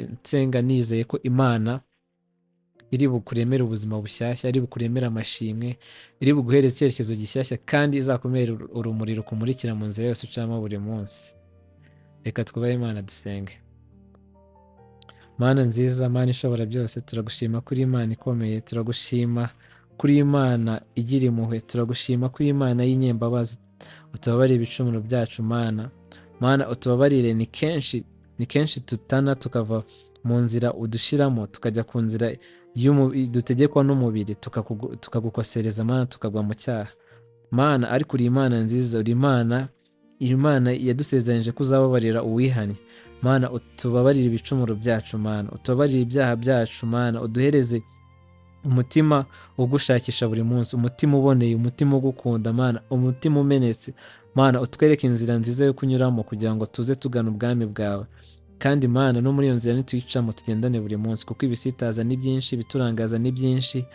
nsenga nizeye ko Imana iri bukuremere ubuzima bushyashya, iri bukuremere amashimwe, iri buguhereze icyerekezo gishyashya kandi izakumere urumuri rukumurikira mu nzira yose ucamo buri munsi. Reka twubahe Imana dusenge. Mana nziza, Mana ishobora byose, turagushima kuri Imana ikomeye, turagushima kuri Imana igira impuhwe, turagushima kuri Imana y'inyembabazi. Utubabarire ibicumuro byacu Mana. Mana utubabarire, ni kenshi tutana tukava mu nzira udushiramo tukajya ku nzira dutegekwa n'umubiri tukagukosereza Mana, tukagwa mu cyaha Mana. Ariko uri Imana nziza, uri Imana yadusezeranyije ko uzababarira uwihannye. Mana utubabarire ibicumuro byacu Mana, utubabarire ibyaha byacu Mana, uduhereze umutima ugushakisha buri munsi, umutima uboneye, umutima ugukunda Mana, umutima umenetse Mana. Utwereke inzira nziza yo kunyuramo kugira ngo tuze tugana ubwami bwawe. Kandi Mana no muri iyo nzira nituyicamo tugendane buri munsi, kuko ibisitaza ni byinshi, ibiturangaza ni byinshi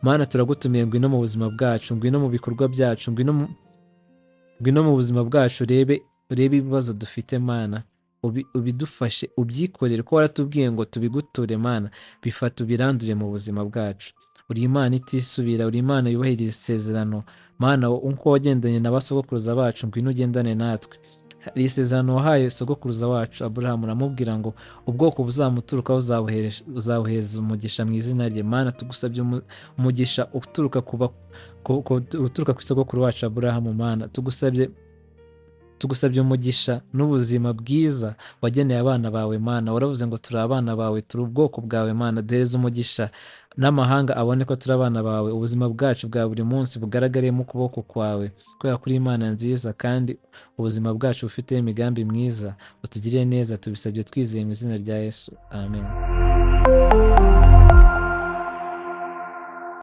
Mana. Turagutumiye ngwino mu buzima bwacu, ngwino mu bikorwa byacu, ngwino mu buzima bwacu, urebe ibibazo dufite Mana, ubidufashe, ubyikorere, ko waratubwiye ngo tubiguture Mana. Bifata ubirandure mu buzima bwacu. Uri Imana itisubira, uri Imana yubahiriza isezerano Mana. Uko wagendanye na basogokuruza bacu, ngwino ugendane natwe. Hari isezerano wahaye sogokuruza wacu Aburahamu, uramubwira ngo ubwoko buzamuturukaho uzawuheza umugisha mu izina rye. Mana tugusabye umugisha uturuka ku isogokuru wacu Aburahamu Mana. Tugusabye umugisha n'ubuzima bwiza wageneye abana bawe Mana. Waravuze ngo turi abana bawe, turi ubwoko bwawe Mana. Duhereze umugisha n'amahanga abone ko turi abana bawe. Ubuzima bwacu bwa buri munsi bugaragaremo ukuboko kwawe, kubera kuri Imana nziza kandi ubuzima bwacu bufite imigambi myiza. Utugirire neza, tubisabye twizeye mu izina rya Yesu, amen.